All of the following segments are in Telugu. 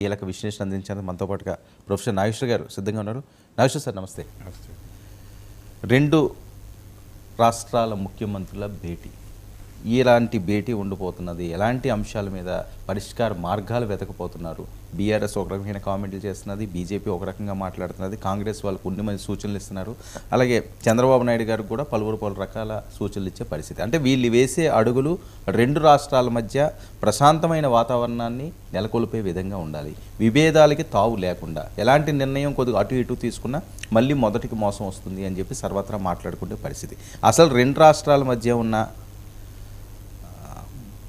కీలక విశ్లేషణ అందించారు మనతో పాటుగా ప్రొఫెసర్ నాగేశ్వర్ గారు సిద్ధంగా ఉన్నారు. నాగేశ్వర్ సార్ నమస్తే. రెండు రాష్ట్రాల ముఖ్యమంత్రుల భేటీ, ఎలాంటి భేటీ ఉండిపోతున్నది, ఎలాంటి అంశాల మీద పరిష్కార మార్గాలు వెతకపోతున్నారు? బీఆర్ఎస్ ఒక రకమైన కామెంట్లు చేస్తున్నది, బీజేపీ ఒక రకంగా మాట్లాడుతున్నది, కాంగ్రెస్ వాళ్ళకు కొన్ని మంది సూచనలు ఇస్తున్నారు, అలాగే చంద్రబాబు నాయుడు గారు కూడా పలు రకాల సూచనలు ఇచ్చే పరిస్థితి. అంటే వీళ్ళు వేసే అడుగులు రెండు రాష్ట్రాల మధ్య ప్రశాంతమైన వాతావరణాన్ని నెలకొల్పే విధంగా ఉండాలి, విభేదాలకి తావు లేకుండా. ఎలాంటి నిర్ణయం కొద్దిగా అటు ఇటు తీసుకున్నా మళ్ళీ మొదటికి మోసం వస్తుంది అని చెప్పి సర్వత్రా మాట్లాడుకునే పరిస్థితి. అసలు రెండు రాష్ట్రాల మధ్య ఉన్న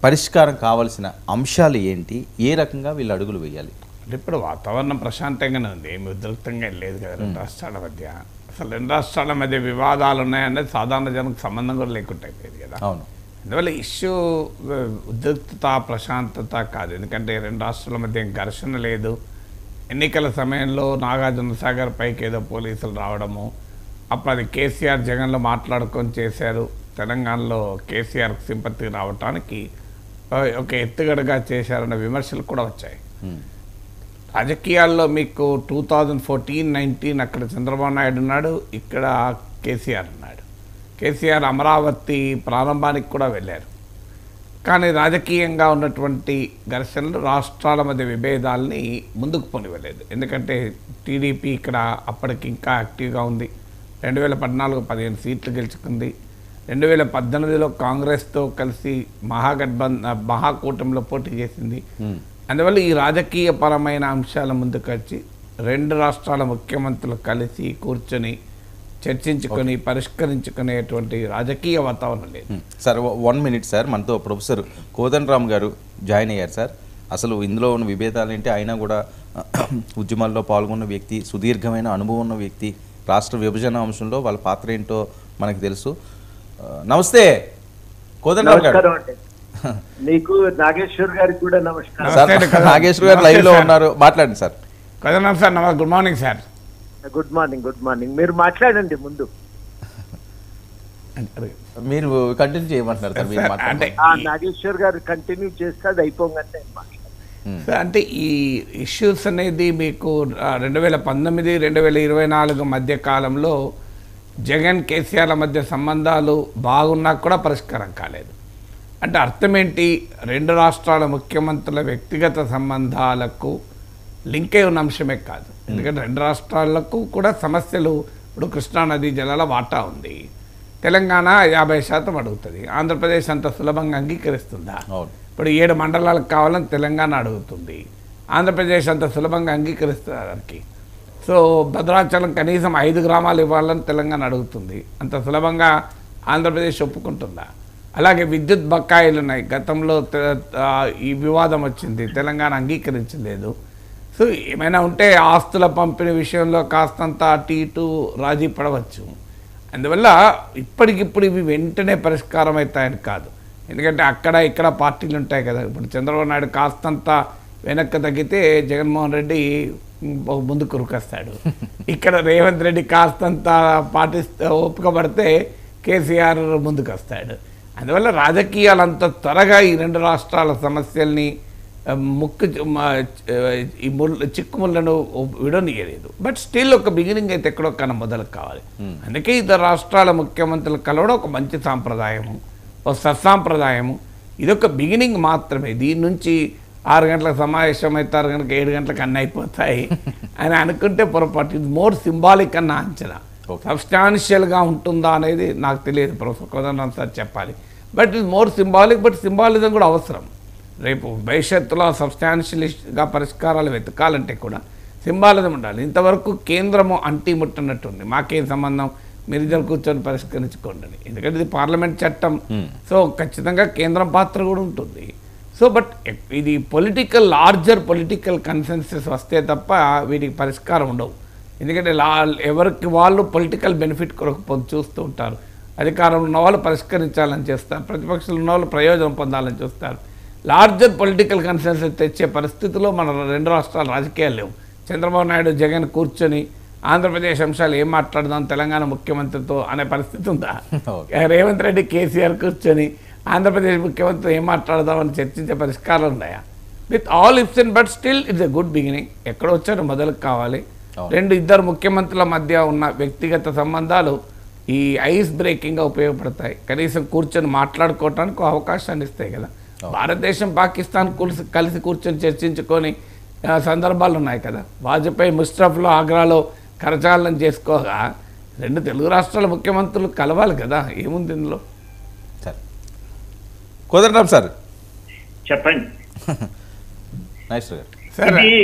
పరిష్కారం కావాల్సిన అంశాలు ఏంటి, ఏ రకంగా వీళ్ళు అడుగులు వేయాలి? అంటే ఇప్పుడు వాతావరణం ప్రశాంతంగానే ఉంది, ఏమి ఉద్రిక్తంగా లేదు కదా రెండు రాష్ట్రాల మధ్య. అసలు రెండు రాష్ట్రాల మధ్య వివాదాలు ఉన్నాయనేది సాధారణ జనకు సంబంధం కూడా లేకుండా అయిపోయింది కదా. అవును. అందువల్ల ఇష్యూ ఉద్రిక్తత ప్రశాంతత కాదు, ఎందుకంటే రెండు రాష్ట్రాల మధ్య ఘర్షణ లేదు. ఎన్నికల సమయంలో నాగార్జునసాగర్ పైకి ఏదో పోలీసులు రావడము, అప్పుడు అది కేసీఆర్ జగన్లో మాట్లాడుకొని చేశారు. తెలంగాణలో కేసీఆర్కి సింపతి రావటానికి ఒక ఎత్తుగడగా చేశారన్న విమర్శలు కూడా వచ్చాయి. రాజకీయాల్లో మీకు 2014-19 అక్కడ చంద్రబాబు నాయుడు ఉన్నాడు, ఇక్కడ కేసీఆర్ ఉన్నాడు. కేసీఆర్ అమరావతి ప్రారంభానికి కూడా వెళ్ళారు. కానీ రాజకీయంగా ఉన్నటువంటి ఘర్షణలు రాష్ట్రాల మధ్య విభేదాలని ముందుకు పోనివ్వలేదు. ఎందుకంటే టీడీపీ ఇక్కడ అప్పటికి ఇంకా యాక్టివ్గా ఉంది. 2014 15 సీట్లు గెలుచుకుంది. 2018లో కాంగ్రెస్తో కలిసి మహాకూటమిలో పోటీ చేసింది. అందువల్ల ఈ రాజకీయపరమైన అంశాల ముందుకు వచ్చి రెండు రాష్ట్రాల ముఖ్యమంత్రులు కలిసి కూర్చొని చర్చించుకొని పరిష్కరించుకునేటువంటి రాజకీయ వాతావరణం లేదు. సార్ 1 మినిట్ సార్, మనతో ప్రొఫెసర్ కోదండరామ్ గారు జాయిన్ అయ్యారు. సార్ అసలు ఇందులో ఉన్న విభేదాలు ఏంటి? ఆయన కూడా ఉద్యమాల్లో పాల్గొన్న వ్యక్తి, సుదీర్ఘమైన అనుభవం ఉన్న వ్యక్తి, రాష్ట్ర విభజన అంశంలో వాళ్ళ పాత్ర ఏంటో మనకు తెలుసు. నమస్తే కోదండరామ్ గారు. మీకు నాగేశ్వర్ గారికి కూడా నమస్కారం. సార్ నాగేశ్వర్ గారు లైవ్ లో ఉన్నారు, మాట్లాడండి సార్. కోదండరామ్ సార్ నమస్తే, good morning sir. Good morning. Good morning. మీరు మాట్లాడండి ముందు. మీరు కంటిన్యూ చేయమంటున్నారు సార్, మీరు అంటే నాగేశ్వర్ గారు కంటిన్యూ చేస్తే అది అయిపోగానే అంటే ఈ ఇష్యూస్ అనేది మీకు 2019-2024 మధ్య కాలంలో జగన్ కేసీఆర్ల మధ్య సంబంధాలు బాగున్నా కూడా పరిష్కారం కాలేదు. అంటే అర్థం ఏంటి? రెండు రాష్ట్రాల ముఖ్యమంత్రుల వ్యక్తిగత సంబంధాలకు లింక్ అయి ఉన్న అంశమే కాదు. ఎందుకంటే రెండు రాష్ట్రాలకు కూడా సమస్యలు, ఇప్పుడు కృష్ణానదీ జలాల వాటా ఉంది, తెలంగాణ 50% అడుగుతుంది, ఆంధ్రప్రదేశ్ అంత సులభంగా అంగీకరిస్తుందా? ఇప్పుడు 7 మండలాలకు కావాలని తెలంగాణ అడుగుతుంది, ఆంధ్రప్రదేశ్ అంత సులభంగా అంగీకరిస్తుంది దానికి. సో భద్రాచలం కనీసం 5 గ్రామాలు ఇవ్వాలని తెలంగాణ అడుగుతుంది, అంత సులభంగా ఆంధ్రప్రదేశ్ ఒప్పుకుంటుందా? అలాగే విద్యుత్ బకాయిలు ఉన్నాయి, గతంలో ఈ వివాదం వచ్చింది, తెలంగాణ అంగీకరించలేదు. సో ఏమైనా ఉంటే ఆస్తుల పంపిణీ విషయంలో కాస్తంత అటు ఇటు రాజీ పడవచ్చు. అందువల్ల ఇప్పటికిప్పుడు ఇవి వెంటనే పరిష్కారం అవుతాయని కాదు, ఎందుకంటే అక్కడ ఇక్కడ పార్టీలు ఉంటాయి కదా. ఇప్పుడు చంద్రబాబు నాయుడు కాస్తంత వెనక్కి తగ్గితే జగన్మోహన్ రెడ్డి ముందుకు ఉరికొస్తాడు, ఇక్కడ రేవంత్ రెడ్డి కాస్తంత ఓపిక పడితే కేసీఆర్ ముందుకు వస్తాడు. అందువల్ల రాజకీయాలు అంత త్వరగా ఈ రెండు రాష్ట్రాల సమస్యల్ని చిక్కుముళ్ళను విడనీయలేదు. బట్ స్టిల్ ఒక బిగినింగ్ అయితే ఎక్కడో కన్నా మొదలు కావాలి. అందుకే ఇతర రాష్ట్రాల ముఖ్యమంత్రులు కలవడం ఒక మంచి సాంప్రదాయము, ఒక సత్సాంప్రదాయము. ఇదొక బిగినింగ్ మాత్రమే. దీని నుంచి 6 గంటలకు సమావేశం అయితే 6 గంటలకు 7 గంటలకు అన్నీ అయిపోతాయి అని అనుకుంటే పొరపాటు. ఇది మోర్ సింబాలిక్ అన్న అంచనా. సబ్స్టాన్షియల్గా ఉంటుందా అనేది నాకు తెలియదు, ప్రొఫెసర్ కోదండరామ్ సార్ చెప్పాలి. బట్ ఇది మోర్ సింబాలిక్. బట్ సింబాలిజం కూడా అవసరం. రేపు భవిష్యత్తులో సబ్స్టాన్షియలిస్ట్గా పరిష్కారాలు వెతకాలంటే కూడా సింబాలిజం ఉండాలి. ఇంతవరకు కేంద్రము అంటి ముట్టనట్టుంది, మాకేం సంబంధం, మీరు ఇద్దరు కూర్చొని పరిష్కరించుకోండి. ఎందుకంటే ఇది పార్లమెంట్ చట్టం, సో ఖచ్చితంగా కేంద్రం పాత్ర కూడా ఉంటుంది. సో బట్ ఇది లార్జర్ పొలిటికల్ కన్సెన్సస్ వస్తే తప్ప వీటికి పరిష్కారం ఉండవు. ఎందుకంటే ఎవరికి వాళ్ళు పొలిటికల్ బెనిఫిట్ కొరకు చూస్తూ ఉంటారు. అధికారంలో ఉన్న వాళ్ళు పరిష్కరించాలని చేస్తారు, ప్రతిపక్షంలో ఉన్న వాళ్ళు ప్రయోజనం పొందాలని చూస్తారు. లార్జర్ పొలిటికల్ కన్సెన్సస్ తెచ్చే పరిస్థితిలో మన రెండు రాష్ట్రాల రాజకీయాలు లేవు. చంద్రబాబు నాయుడు జగన్ కూర్చొని ఆంధ్రప్రదేశ్ అంశాలు ఏం మాట్లాడదాం తెలంగాణ ముఖ్యమంత్రితో అనే పరిస్థితి ఉందా? రేవంత్ రెడ్డి కేసీఆర్ కూర్చొని ఆంధ్రప్రదేశ్ ముఖ్యమంత్రి ఏం మాట్లాడదామని చర్చించే పరిష్కారాలు ఉన్నాయా? With all ifs and but still it's a good beginning. ఎక్కడ వచ్చారో మొదలు కావాలి. అవును. ఇద్దరు ముఖ్యమంత్రుల మధ్య ఉన్న వ్యక్తిగత సంబంధాలు ఈ ఐస్ బ్రేకింగ్గా ఉపయోగపడతాయి. కనీసం కూర్చొని మాట్లాడుకోవటానికి ఒక అవకాశాన్ని ఇస్తాయి కదా. భారతదేశం పాకిస్తాన్ కలిసి కూర్చొని చర్చించుకొని సందర్భాలు ఉన్నాయి కదా. వాజ్పేయి ముస్టఫ్లో ఆగ్రాలో కరచాలనం చేసుకోగా రెండు తెలుగు రాష్ట్రాల ముఖ్యమంత్రులు కలవాలి కదా. ఏముంది ఇందులో? సరే, కోదండరామ్ సార్ చెప్పండి. నాగేశ్వర్ గారు. సరే ఇది